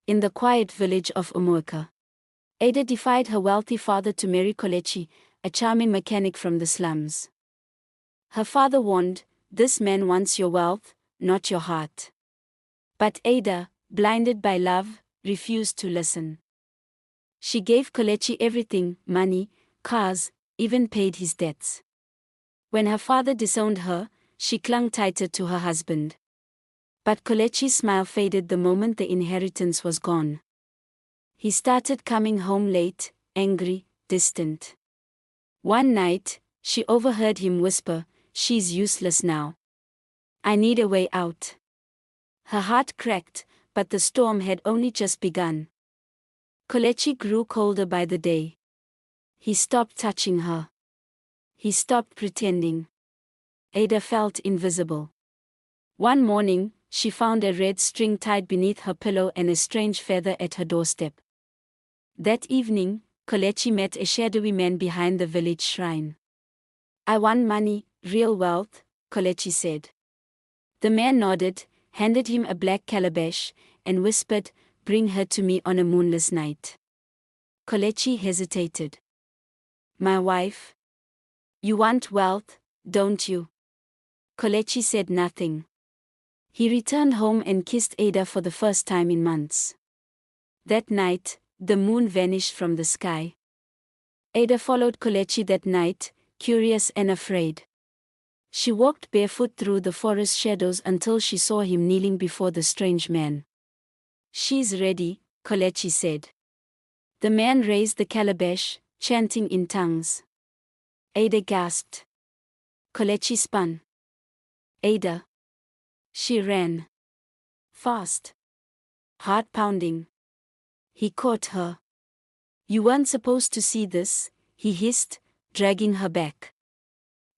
In the quiet village of Umuoka, Ada defied her wealthy father to marry Kelechi, a charming mechanic from the slums. Her father warned, "This man wants your wealth, not your heart." But Ada, blinded by love, refused to listen. She gave Kelechi everything: money, cars, even paid his debts. When her father disowned her, she clung tighter to her husband. But Kelechi's smile faded the moment the inheritance was gone. He started coming home late, angry, distant. One night, she overheard him whisper, "She's useless now. I need a way out." Her heart cracked, but the storm had only just begun. Kelechi grew colder by the day. He stopped touching her. He stopped pretending. Ada felt invisible. One morning, she found a red string tied beneath her pillow and a strange feather at her doorstep. That evening, Kelechi met a shadowy man behind the village shrine. "I want money, real wealth," Kelechi said. The man nodded, handed him a black calabash, and whispered, "Bring her to me on a moonless night." Kelechi hesitated. "My wife? You want wealth, don't you?" Kelechi said nothing. He returned home and kissed Ada for the first time in months. That night, the moon vanished from the sky. Ada followed Kelechi that night, curious and afraid. She walked barefoot through the forest shadows until she saw him kneeling before the strange man. "She's ready," Kelechi said. The man raised the calabash, chanting in tongues. Ada gasped. Kelechi spun. "Ada." She ran. Fast. Heart pounding. He caught her. "You weren't supposed to see this," he hissed, dragging her back.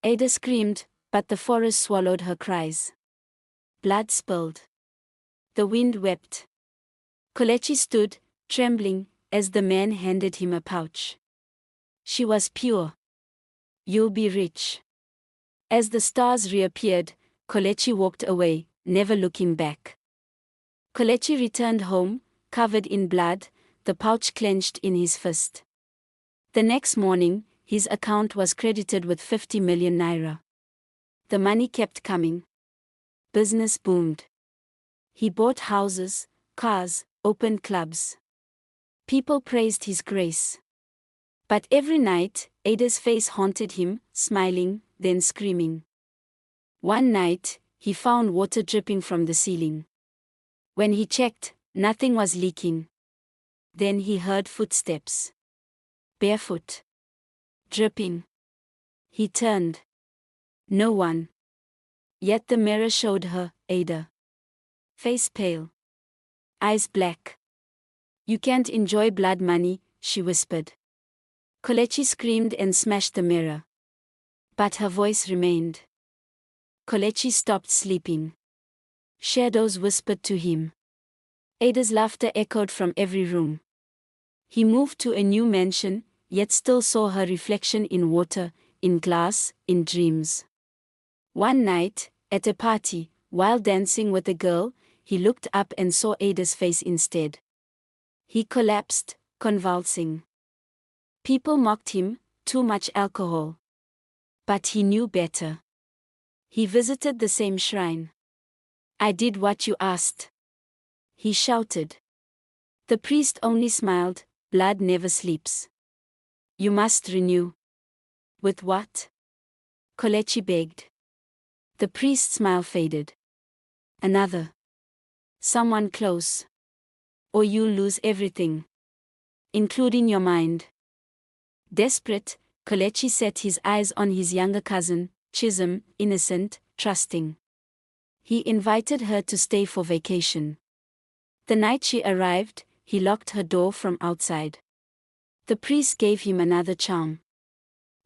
Ada screamed, but the forest swallowed her cries. Blood spilled. The wind wept. Kelechi stood, trembling, as the man handed him a pouch. She was pure. "You'll be rich." As the stars reappeared, Kelechi walked away, never looking back. Kelechi returned home, covered in blood, the pouch clenched in his fist. The next morning, his account was credited with 50 million naira. The money kept coming. Business boomed. He bought houses, cars, opened clubs. People praised his grace. But every night, Ada's face haunted him, smiling, then screaming. One night, he found water dripping from the ceiling. When he checked, nothing was leaking. Then he heard footsteps. Barefoot. Dripping. He turned. No one. Yet the mirror showed her, Ada. Face pale. Eyes black. "You can't enjoy blood money," she whispered. Kelechi screamed and smashed the mirror. But her voice remained. Kelechi stopped sleeping. Shadows whispered to him. Ada's laughter echoed from every room. He moved to a new mansion, yet still saw her reflection in water, in glass, in dreams. One night, at a party, while dancing with a girl, he looked up and saw Ada's face instead. He collapsed, convulsing. People mocked him, too much alcohol. But he knew better. He visited the same shrine. "I did what you asked," he shouted. The priest only smiled. "Blood never sleeps. You must renew." "With what?" Kelechi begged. The priest's smile faded. "Another. Someone close. Or you'll lose everything. Including your mind." Desperate, Kelechi set his eyes on his younger cousin, Chisholm, innocent, trusting. He invited her to stay for vacation. The night she arrived, he locked her door from outside. The priest gave him another charm.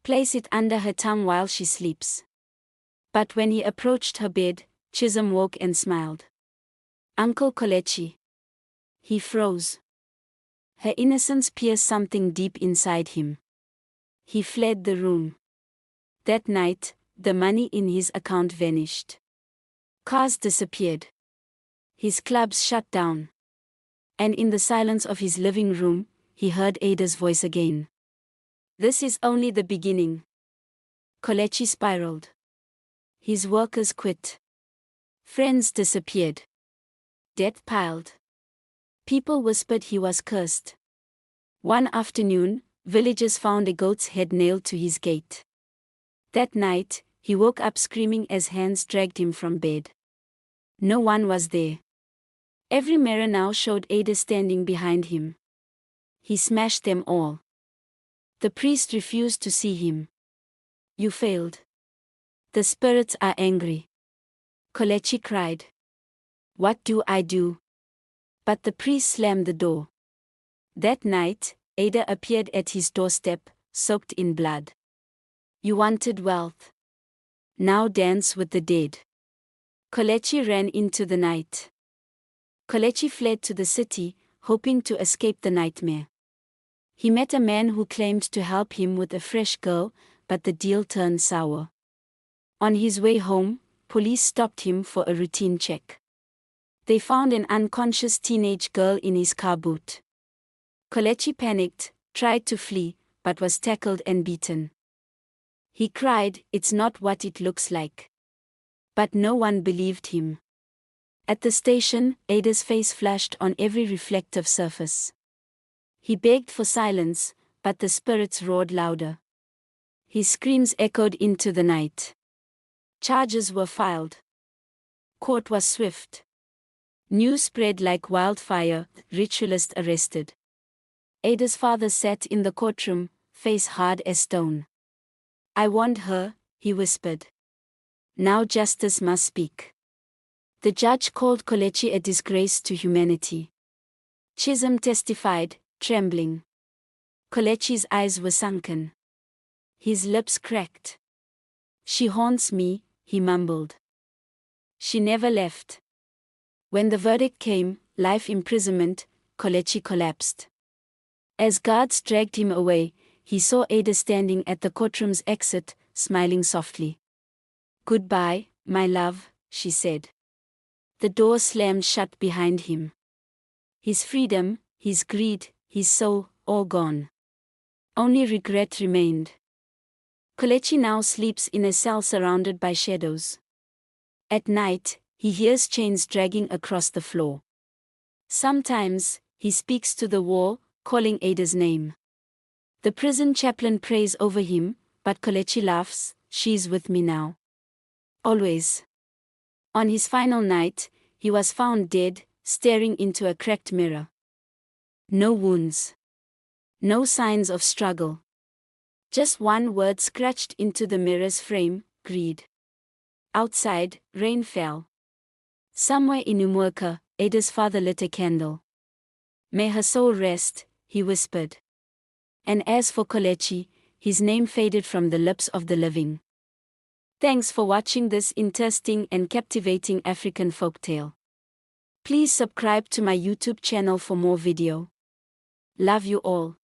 "Place it under her tongue while she sleeps." But when he approached her bed, Chisholm woke and smiled. "Uncle Kelechi." He froze. Her innocence pierced something deep inside him. He fled the room. That night, the money in his account vanished. Cars disappeared. His clubs shut down. And in the silence of his living room, he heard Ada's voice again. This is only the beginning. Kelechi spiraled. His workers quit. Friends disappeared. Debt piled. People whispered he was cursed. One afternoon, villagers found a goat's head nailed to his gate. That night, he woke up screaming as hands dragged him from bed. No one was there. Every mirror now showed Ada standing behind him. He smashed them all. The priest refused to see him. You failed. The spirits are angry. Kelechi cried. What do I do? But the priest slammed the door. That night, Ada appeared at his doorstep, soaked in blood. You wanted wealth. Now dance with the dead. Kelechi ran into the night. Kelechi fled to the city, hoping to escape the nightmare. He met a man who claimed to help him with a fresh girl, but the deal turned sour. On his way home, police stopped him for a routine check. They found an unconscious teenage girl in his car boot. Kelechi panicked, tried to flee, but was tackled and beaten. He cried, "It's not what it looks like." But no one believed him. At the station, Ada's face flashed on every reflective surface. He begged for silence, but the spirits roared louder. His screams echoed into the night. Charges were filed. Court was swift. News spread like wildfire, ritualist arrested. Ada's father sat in the courtroom, face hard as stone. I warned her, he whispered. Now justice must speak. The judge called Kelechi a disgrace to humanity. Chisholm testified, trembling. Kelechi's eyes were sunken. His lips cracked. She haunts me, he mumbled. She never left. When the verdict came, life imprisonment, Kelechi collapsed. As guards dragged him away, he saw Ada standing at the courtroom's exit, smiling softly. Goodbye, my love, she said. The door slammed shut behind him. His freedom, his greed, his soul, all gone. Only regret remained. Kelechi now sleeps in a cell surrounded by shadows. At night, he hears chains dragging across the floor. Sometimes, he speaks to the wall, calling Ada's name. The prison chaplain prays over him, but Kelechi laughs, she's with me now. Always. On his final night, he was found dead, staring into a cracked mirror. No wounds. No signs of struggle. Just one word scratched into the mirror's frame, greed. Outside, rain fell. Somewhere in Umuoka, Ada's father lit a candle. May her soul rest, he whispered. And as for Kelechi, his name faded from the lips of the living. Thanks for watching this interesting and captivating African folktale. Please subscribe to my YouTube channel for more video. Love you all.